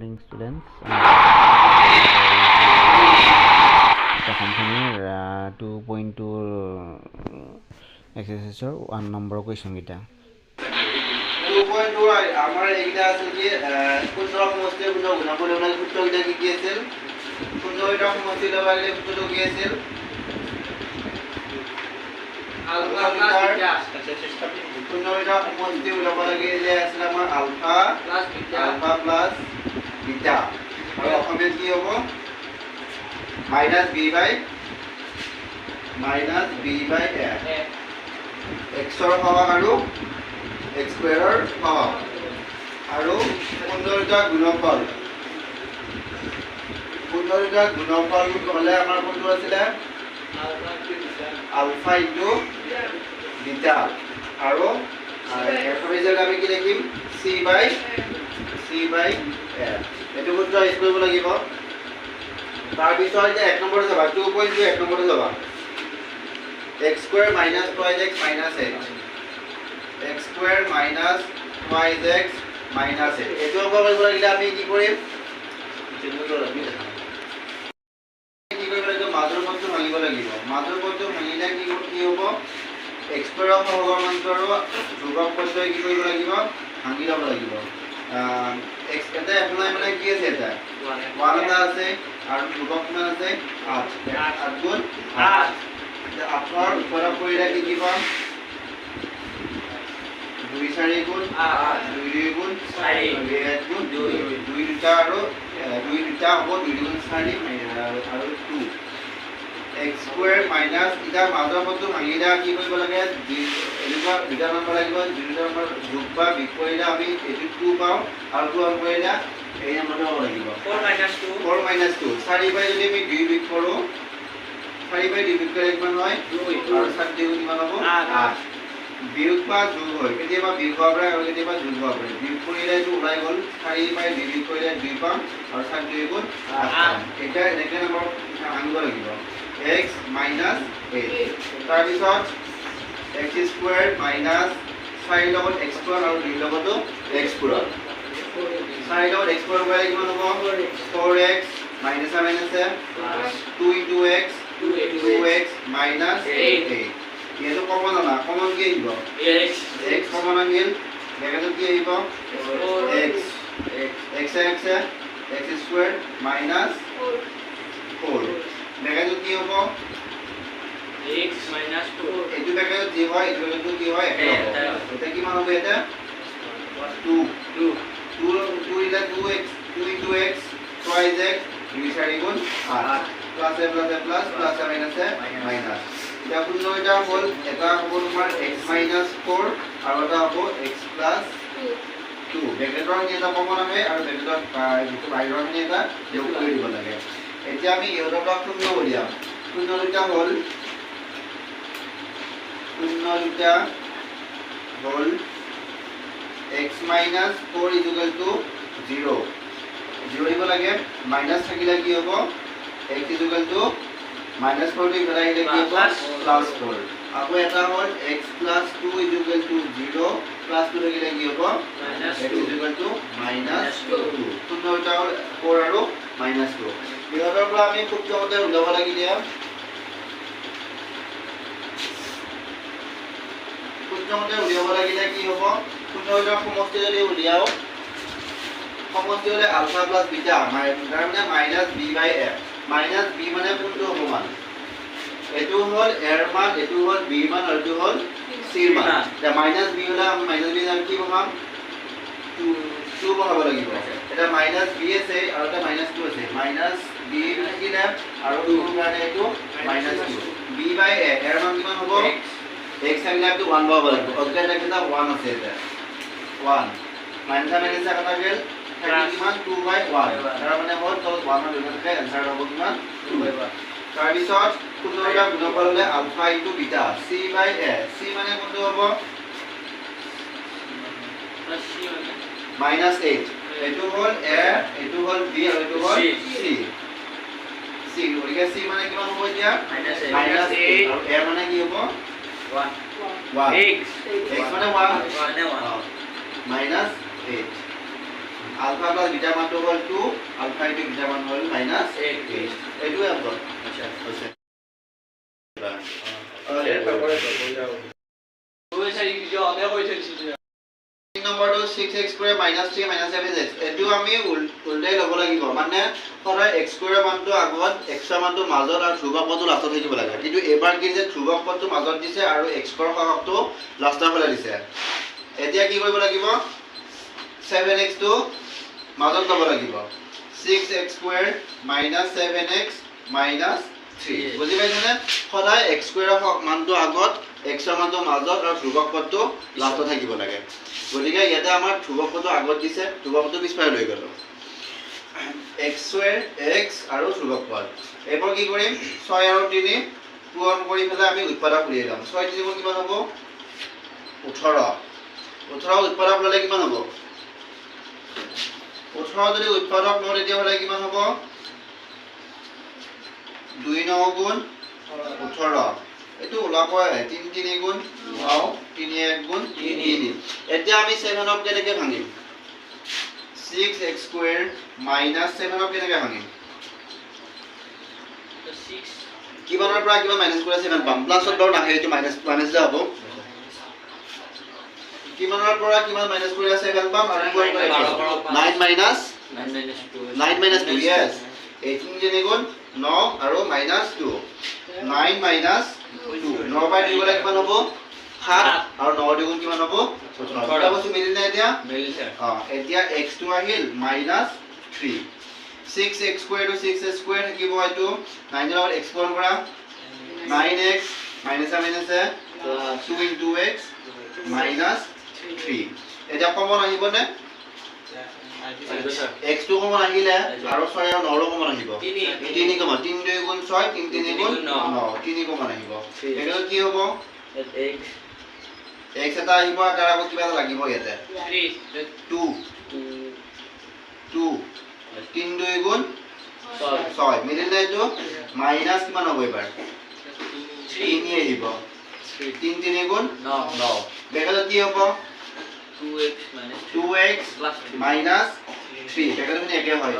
morning, students. The company 2.2 exercise 1 number question kita. 2.2 আমার এইটা আছে যে কোন সমস্ত গুণ গুণাবলী মানে সূত্রটা কি আছে কোন এটা সমস্ত দেওয়ালে সূত্র কি আছে আলফা বিটা কোন এটা সমস্ত গুণাবলী যে আছে আমার আলফা প্লাস বিটা আর ওখানে কি হবে b by a x এর পাওয়ার আৰু x স্কয়াৰৰ পাওয়াৰ আৰু 15টা গুণফল হলে আমাৰ কোনটো আছিল আলফা ইনটু বিটা আৰু এৰ ৰিজাল্ট আমি কি লিখিম c by a এটো সূত্ৰ ইউজ কৰিব লাগিব তাৰ পিছত যে 1 নম্বৰে যাবা 2.2 1 নম্বৰে যাবা x square minus 2x minus 8 x square minus 2x minus 8 এটো অংক কৰিব লাগিলে আমি কি কৰিম কি কৰিব লাগিব মাজৰ পদটো ভাঙিব লাগিব মাজৰ পদটো ভাঙিলে কি হ'ব x square ৰ সহগমন্তৰ যোগক পদটো কি কৰিব লাগিব ভাঙি ল'ব লাগিব x এটা এপ্লাই মানে কি আছে এটা 1 এটা আছে আৰু যোগক কিমান আছে 8 গুণ 8 আপনার উপরে পড়ে কি দিব 2 4 গুণ 8 2 গুণ 4 1 গুণ 2 দুটা আৰু 2 দুটা হ'ব 2 গুণ 4 আৰু 2 x স্কয়াৰ মাইনাস এটা মাজৰ পদটো ভাঙিলা কি কৰিব লাগে এনেকুৱা দুটা নম্বৰ লাগিব দুটা নম্বৰ যোগ বা বিপৰীত আমি এটো 2 পাও আৰু 2 অংক কৰিলা এই নম্বৰটো হ'ব লাগিব 4 2 4 বাই যদি আমি 2 বিয়োগ কৰো 4 বাই 2 বিয়োগ কৰিলে কিমান হয় 2 আৰু 7 বিয়োগ কিমান হ'ব 8 বিয়োগ বা যোগ হয় কেতিয়াবা বিয়োগ হ'ব পাৰে আৰু কেতিয়াবা যোগ হ'ব পাৰে বিয়োগ কৰিলে এইটো ওলাই গ'ল 4 বাই 2 বিয়োগ কৰিলে 2 পাম আৰু 7 2 গুণ 8 এটা এনেকৈ নম্বৰ আনিব লাগিব x minus 8 তাৰ পিছত x স্কয়াৰ minus 4 লগত x স্কয়াৰ আৰু 2 লগতো x স্কয়ার 4 লগত x স্কয়ার গলে কিমান হ'ব 4x minus a minus a 2 into x 2x minus 8 এইটো কমন না কমন কি আহিব x কমন আহিল বেগাটো কি আহিব x স্কয়ার minus 4 বেগাটো কি হ'ব x minus 4 এটো বেগাটো যি হয় এটো বেগাটো কি হয় এটা কি মান হবে এটা 2 ইলা 2x 2 into x twice x 2 4 গুণ 8 plus a plus a plus plus a minus a minus এটা কোন এটা হল এটা হ'ব তোমাৰ x minus 4 আৰু এটা হ'ব x plus 2 বেগাটৰ কি এটা কমন আছে আৰু বেগাটৰ যিটো বাহিৰৰ মানে এটা যোগ কৰি দিব লাগে এতিয়া আমি ইউৰোপক শূন্য উলিয়াম শূন্য দুটা হল x minus 4 is equal to 0 দিব লাগে মাইনাস থাকিলে কি হ'ব x is equal to minus 4 টো আহিলে কি হ'ব plus 4 আকৌ এটা হল x plus 2 is equal to 0 plus 2 থাকিলে কি হ'ব x is equal to minus 2 শূন্য দুটা হল 4 আৰু minus 2 ইহঁতৰ পৰা আমি সূত্ৰমতে উলিয়াব লাগিলে সূত্ৰমতে উলিয়াব লাগিলে কি হ'ব সূত্ৰৰ সমষ্টি যদি উলিয়াও সমষ্টি হলে আলফা প্লাস বিটা মানে minus b by a minus b মানে কোনটো সমান এটো হল a এর মান এটো হল b মান আৰু এটো হল c এর মান এটা মাইনাস b হলে আমি মাইনাস b এর কি পাম 2 বহাব লাগিব এটা মাইনাস b আছে আৰু এটা মাইনাস 2 আছে মাইনাস b থাকিলে আৰু 2 কাৰণে এটো মাইনাস 2 b বাই a এর মান কিমান হ'ব x থাকিলে তো 1 বহাব লাগিব অজ্ঞাত এটা 1 আছে এটা 1 মাইনাস মাইনাস এটা গেল কিমান 2 বাই 1 তাৰ মানে হল তো 1 ৰ দুটা থাকে आंसर হ'ব কিমান 2 বাই 1 তাৰ পিছত কোনটা গুণফল হলে alpha into beta c by a c মানে কোনটো হ'ব minus 8 এটো হল a এটো হল b আৰু এটো হল c ওইটা c মানে কিমান হ'ব এতিয়া minus 8 আৰু a মানে কি হ'ব 1 x মানে 1 minus 8 আলফা প্লাস বিটা মানটো হল 2 আলফা ইনটু বিটা মান হল মাইনাস 8 এইটোৱে আনসাৰ আচ্ছা হৈছে তাৰপৰে তো বুঝাও ওই সাৰি ভিডিও অনেক হইছে দিছি নম্বৰটো 6x square minus 3 minus 7x এটো আমি উল্টাই ল'ব লাগিব মানে সদায় x স্কয়াৰ মানটো আগত x ৰ মানটো মাজত আৰু ধ্ৰুবক পদটো লাষ্টত থাকিব লাগে কিন্তু এবাৰ কি যে ধ্ৰুবক পদটো মাজত দিছে আৰু x স্কয়াৰ সহগটো লাষ্টৰ ফালে দিছে এতিয়া কি কৰিব লাগিব 7x টো মাজত ল'ব লাগিব 6x square minus 7x minus 3 বুজি পাইছানে সদায় x স্কয়াৰ মানটো আগত x ৰ মানটো মাজত আৰু ধ্ৰুবক পদটো লাষ্টত থাকিব লাগে গতিকে ইয়াতে আমাৰ ধ্ৰুবক পদটো আগত দিছে ধ্ৰুবক পদটো পিছফালে লৈ গ'ল x স্কয়াৰ x আৰু ধ্ৰুবক পদ এবাৰ কি কৰিম 6 আৰু 3 পূৰণ কৰি পেলাই আমি উৎপাদক উলিয়াই ল'ম 6 3 গুণ কিমান হ'ব 18 উৎপাদক ল'লে কিমান হ'ব 18 যদি উৎপাদক লওঁ তেতিয়া হ'লে কিমান হ'ব 2 9 গুণ 18 এটো ওলাব 3 3 গুণ 9 3 1 গুণ 3 এতিয়া আমি 7 ক কেনেকৈ ভাঙিম 6x স্কয়াৰ minus 7 ক কেনেকৈ ভাঙিম তো 6 কিমানৰ পৰা কিমান মাইনাস কৰি 7 পাম প্লাছত বাৰু নাহে এটো মাইনাস মাইনাস যা হ'ব কিমানৰ পৰা কিমান মাইনাস কৰি 7 পাম আৰু 9 minus 2 yes 18 জেনে গুণ 9 আৰু minus 2 9 minus 2 9 বাই 2 গলে কিমান হ'ব 7 আৰু 9 দুগুণ কিমান হ'ব 18 এটা বস্তু মিলিল না এতিয়া মিলিছে এতিয়া x টো আহিল -3 6x square two 6x square থাকিব এটো 9 ৰ লগত x পূৰণ কৰা 9x minus minus 2 into x minus 3 এটা কমন আহিব নে x টো কমন আহিলে আৰু 6 আৰু 9 ৰ কমন আহিব 3 কমন 3 2 গুণ 6 3 3 গুণ 9 3 কমন আহিব এটা কি হ'ব x এটা আহিব তাৰ আগত কিবা লাগিব ইয়াতে 2 3 2 গুণ 6 মিডিল লাইনটো মাইনাস কিমান হ'ব এবাৰ 3 আহিব 3 3 গুণ 9 বেকালত কি হ'ব 2x minus 3 বেকালত মানে একে হয়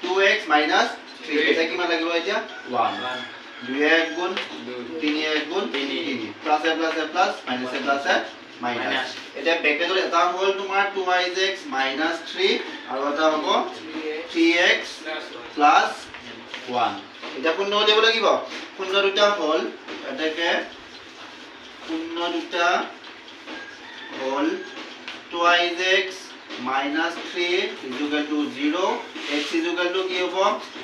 2x minus 3 এটা কিমান লাগিব এতিয়া 1 2 1 গুণ 3 1 গুণ 3 plus plus minus plus minus এটা বেকেটৰ এটা হ'ল তোমাৰ 2x minus 3 আৰু এটা হ'ব 3x plus 1 এটা শূন্য দিব লাগিব শূন্য দুটা হ'ল এটাকে শূন্য দুটা হ'ল 2x minus 3 is equal to 0 x is equal to কি হ'ব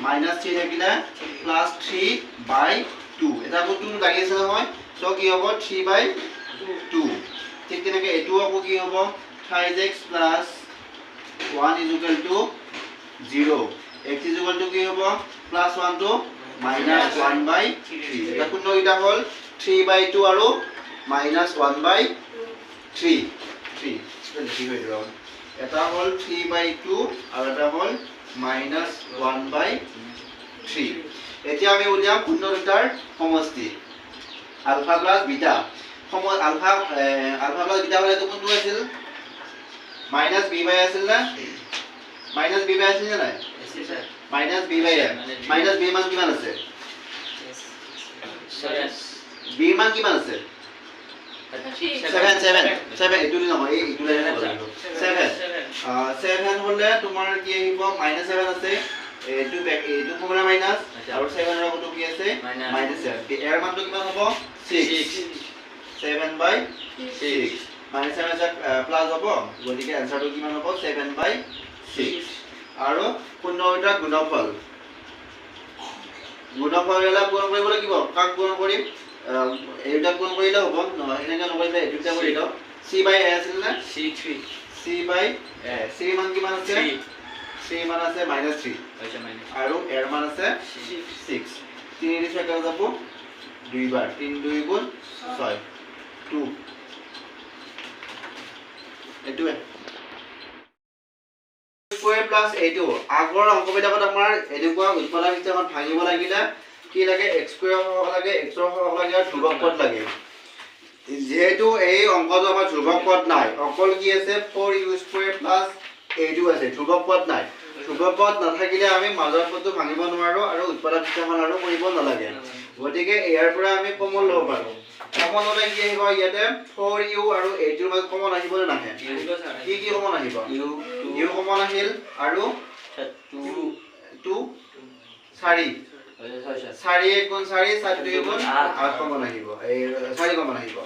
minus 3 থাকিলে plus 3 by 2 এটা কোনটো লাগি আছে নহয় সো কি হ'ব 3 by 2 ঠিক তেনেকৈ এটো আকৌ কি হ'ব 5x plus 1 is equal to 0 x is equal to কি হ'ব plus 1 to minus 1 by 3 এটা কোনটো এটা হ'ল 3 by 2 আৰু minus 1 by 3 লিখি হৈ যাব এটা হ'ল 3 by 2 আৰু এটা হ'ল minus 1 by 3 এতিয়া আমি উলিয়াম শূন্য দুটাৰ সমষ্টি alpha plus beta alpha plus beta হলে তো কোনটো আছিল মাইনাস b বাই আছিল না মাইনাস b বাই আছিল না মাইনাস b বাই মাইনাস b মান কিমান আছে 7 b মান কিমান আছে 7 এটো নহয় এইটো লাইন হ'ব 7 হলে তোমাৰ কি আহিব -7 আছে এটো কমলা মাইনাস আৰু 7 ৰ কত কি আছে -7 এৰ মানটো কিমান হ'ব 6 7 by 6 -7 প্লাস হ'ব গতিকে आंसरটো কিমান হ'ব 7 by 6 আৰু শূন্যটা গুণফল গুণফললা পূৰণ কৰিব লাগিব কাক পূৰণ কৰিম এইটা পূৰণ কৰিলে হ'ব নহয় এনেকৈ নকৰিলে এইটা কৰি দাও c by a আছিল না c by a c মান কিমান আছে 3 মান আছে -3 আৰু এৰ মান আছে 6 3 ৰ সাথে যাব দুইবাৰ 3 2 গুণ 6 2 এটোৱে স্কয়াৰ প্লাস এইটো আগৰ অংকবিলাকত আমাৰ এনেকুৱা উৎপাদক হিচাপত ভাঙিব লাগিলে কি লাগে x স্কয়াৰ হ'ব লাগে x ৰ হ'ব লাগে আৰু ধ্ৰুবক পদ লাগে যেহেতু এই অংকটো আমাৰ ধ্ৰুবক পদ নাই অকল কি আছে 4u স্কয়াৰ প্লাস এইটো আছে ধ্ৰুৱক পদ নাই ধ্ৰুৱক পদ নাথাকিলে আমি মাজৰ পদটো ভাঙিব নোৱাৰো আৰু উৎপাদক বিকৰণ আৰু কৰিব নালাগে গতিকে ইয়াৰ পৰা আমি কমন ল'ব পাৰো কমন হ'লে কি আহিব ইয়াতে 4u আৰু 8 ৰ মাজত কমন আহিব নে নাহে কি কমন আহিব u কমন আহিল আৰু 2 4 4 1 গুণ 4 7 2 গুণ 8 কমন আহিব এই 4 কমন আহিব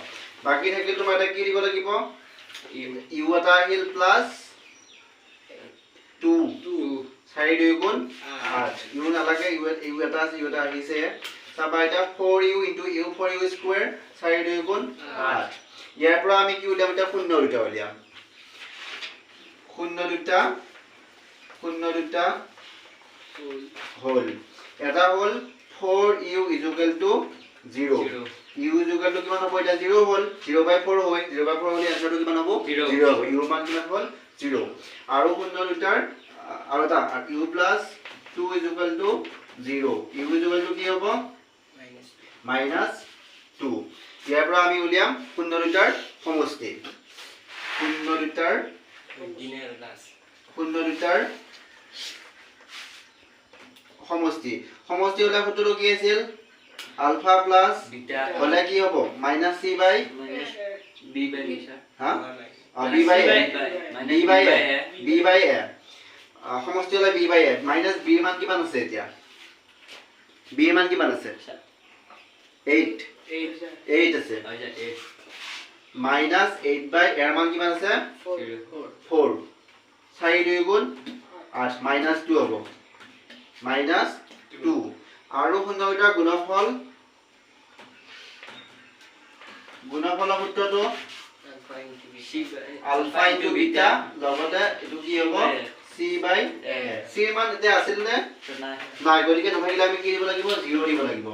বাকি থাকিলে তোমাৰ এটা কি দিব লাগিব u এটা আহিল প্লাস 2 4 2 গুণ 8 u নালাগে u এটা আছে u এটা আহিছে চাবা এটা 4u * u 4u স্কয়ার 4 2 গুণ 8 ইয়াৰ পৰা আমি কি উলিয়াম এটা শূন্য দুটা উলিয়াম শূন্য দুটা হল এটা হল 4u = 0 u = কিমান হ'ব এটা 0 হল 0/4 হয় 0/4 হলে আনসারটো কিমান হ'ব 0 হ'ব u মান কিমান হল 0 আৰু শূন্য দুটাৰ আৰু এটা u + 2 = 0 u = কি হ'ব -2 ইয়াৰ পৰা আমি উলিয়াম শূন্য দুটাৰ সমষ্টি শূন্য দুটাৰ সমষ্টি হলে সূত্ৰটো কি আছিল আলফা প্লাস বিটা হলে কি হ'ব -c/b/b হা b/a সমষ্টি হলে b/a মাইনাস b মান কিমান আছে এতিয়া b মান কিমান আছে 8 আছে মাইনাস 8/a মান কিমান আছে 4 4 2 গুণ 8 -2 হ'ব -2 আৰু শূন্যৰ গুণফল সূত্ৰটো আলফা ইনটু বিটা লগতে এটো কি হ'ব c/a c মান এতিয়া আছিল নে নাই গতিকে নাথাকিলে আমি কি দিব লাগিব 0 দিব লাগিব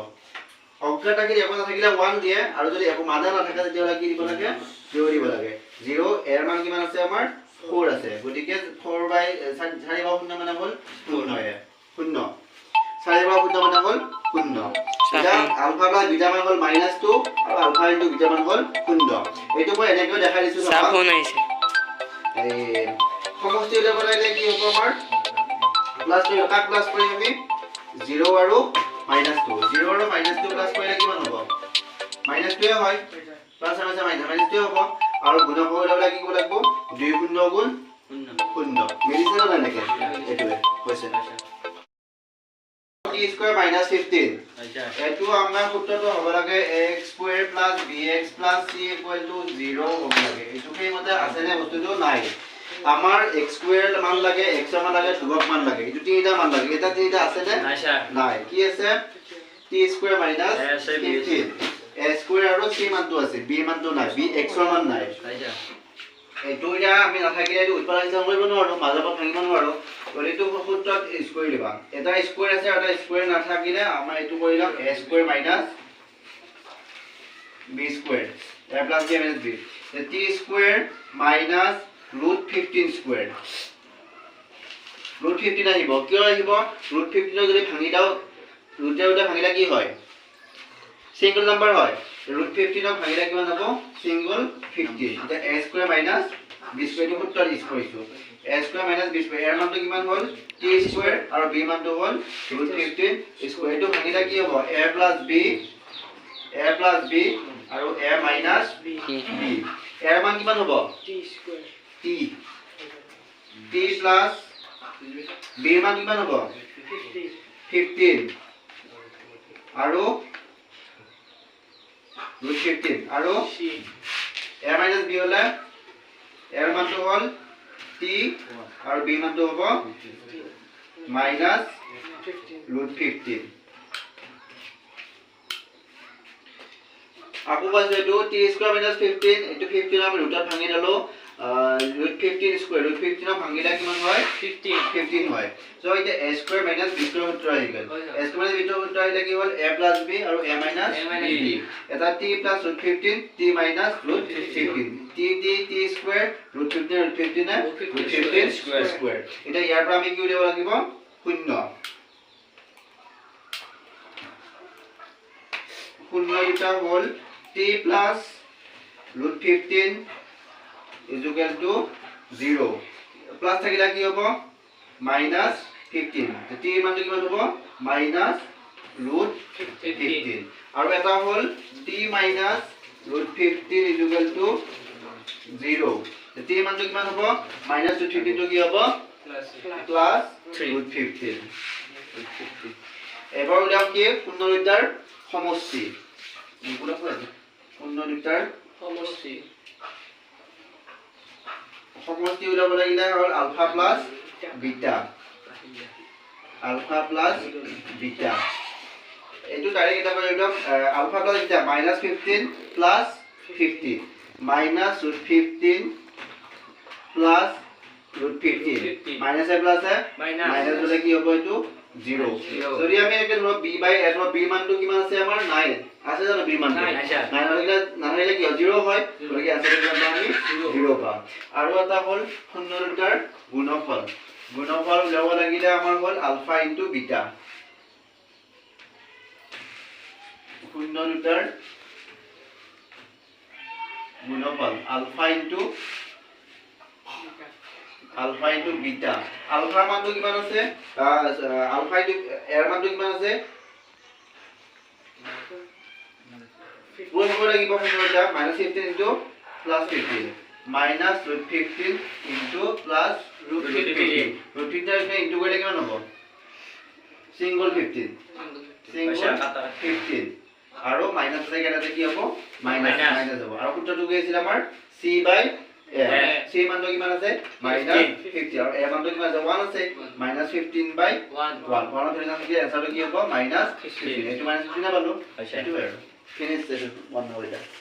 অংকটা কি একো নাথাকিলে 1 দিয়ে আৰু যদি একো মান নাথাকে তেতিয়া কি দিব লাগে 0 দিব লাগে 0 এৰ মান কিমান আছে আমাৰ 4 আছে গতিকে 4/4 মানে হ'ল 0 হয় 0 4/0 মানে হ'ল 0 এটা আলফা প্লাস বিটা মান হ'ল -2 আৰু আলফা ইনটু বিটা মান হ'ল 0 এইটো মই এনেকৈ দেখাই দিছো চাপ ফোন আহিছে এই সমষ্টি উলিয়াব লাগিলে কি হ'ব আমাৰ প্লাস 2 এটা প্লাস কৰি আমি 0 আৰু -2 0 আৰু -2 প্লাস কৰিলে কিমান হ'ব -2 হয় প্লাস আছে -2 হ'ব আৰু গুণফল উলিয়াবলে কি কৰিব লাগিব 2 0 গুণ 0 মিলিছে না এনেকে এইটোৱে হৈছে t স্কয়াৰ -15 এটো আমাৰ সূত্ৰটো হ'ব লাগে x স্কয়ার + bx + c = 0 হ'ব লাগে এটো কি মতে আছে নে বস্তুটো নাই আমাৰ x স্কয়াৰ মান লাগে x মান লাগে ধ্ৰুৱক মান লাগে এটো তিনিটা মান লাগে এটা তিনিটা আছে নে নাই কি আছে t স্কয়ার - 15 a স্কয়ার আৰু c মানটো আছে b মানটো নাই b x মান নাই এটো এটা আমি নাথাকিলে এটো উৎপাদক হিচাপ কৰিব নোৱাৰো মাজৰ পৰা ভাঙিব নোৱাৰো গতিকে সূত্ৰত স্কয়াৰ লিবা এটা স্কয়াৰ আছে আৰু এটা স্কয়াৰ নাথাকিলে আমাৰ এটো কৰিলাম a square - b square a + b - b t square -√15 square √15 আহিব কিয় আহিব √15 যদি ভাঙি দাও √15 ভাঙিলে কি হয় সিঙ্গল নাম্বার হয় √15 ভাঙিলে কিমান হ'ব সিঙ্গল 50 এটা a স্কয়ার - b স্কয়ার সূত্র ইউজ কৰিছো a স্কয়াৰ - b স্কয়াৰ এৰ মানটো কিমান হ'ল t স্কয়াৰ আৰু b মানটো হ'ল √15 স্কয়াৰ এটো ভাঙিলে কি হ'ব a + b আৰু a - b এৰ মান কিমান হ'ব t square t plus b মান কিমান হ'ব 15 আৰু √15 আৰু a - b হলে এৰ মানটো হ'ল t আৰু b মানটো হ'ব -√15 আকৌ পাইছো এটো t স্কয়াৰ - 15 এটো 15 আমি ৰুটত ভাঙি দিলো √15 স্কয়ার √15 ভাঙিলে কিমান হয় 15 হয় সো এটা a স্কয়ার - b স্কয়ার সূত্র আহি গল a স্কয়ার - b সূত্র আহিলে কি হ'ল a + b আৰু a - b এটা t + √15 t - √15 t স্কয়াৰ √15 না √15 স্কয়াৰ এটা ইয়াৰ পৰা আমি কি উলিয়াব লাগিব 0 এটা হ'ল t + √15 = 0 প্লাস থাকিলে কি হ'ব মাইনাস 15 টি এর মানটো কিমান হ'ব মাইনাস ৰুট 15 আৰু এটা হ'ল T minus root 15 equal to 0 T এৰ মানটো কিমান হ'ব মাইনাস ৰুট 15 টো কি হ'ব প্লাস ৰুট 15 এবাৰ উলিয়াম কি 15 লিটাৰ সমষ্টি গুণা কৰে 15 লিটাৰ সমষ্টি সমষ্টি উলিয়াব লাগিলে হ'ল alpha plus beta alpha plus beta এটো ডাইরেক্ট এটা কৰি দিম alpha plus beta -15 plus 50 minus root 15 plus root 15 minus A plus A minus হলে কি হ'ব এটো 0 যদি আমি একে ধৰ b বাই a ধৰ b মানটো কিমান আছে আমাৰ 9 আছে জানো b মানটো 9 হলে নাহলে কি 0 হয় গতিকে আনসাৰ কিমান আমি 0 পাম আৰু এটা হ'ল 15 লিটাৰ গুণফল উলিয়াব লাগিলে আমাৰ হ'ল আলফা ইনটু বিটা 15 লিটাৰ গুণফল আলফা ইনটু বিটা আলফা মানটো কিমান আছে আলফা ইনটু এৰ মানটো কিমান আছে গুণ কৰিব লাগিব 15 litre -15 into plus 15 minus root 15 into plus root 15 root 15 into কৰিলে কিমান হ'ব সিঙ্গল 15 আৰু মাইনাস আছে কেটাতে কি হ'ব মাইনাস হ'ব আৰু সূত্ৰটো কি আছিল আমাৰ c বাই a c মানটো কিমান আছে -50 আৰু a মানটো কিমান আছে 1 আছে -15 বাই 1 1 ধৰি নাম কি আনসাৰটো কি হ'ব -15 এইটো -15 না পালো এইটো আৰু ফিনিশ 1 হৈ যায়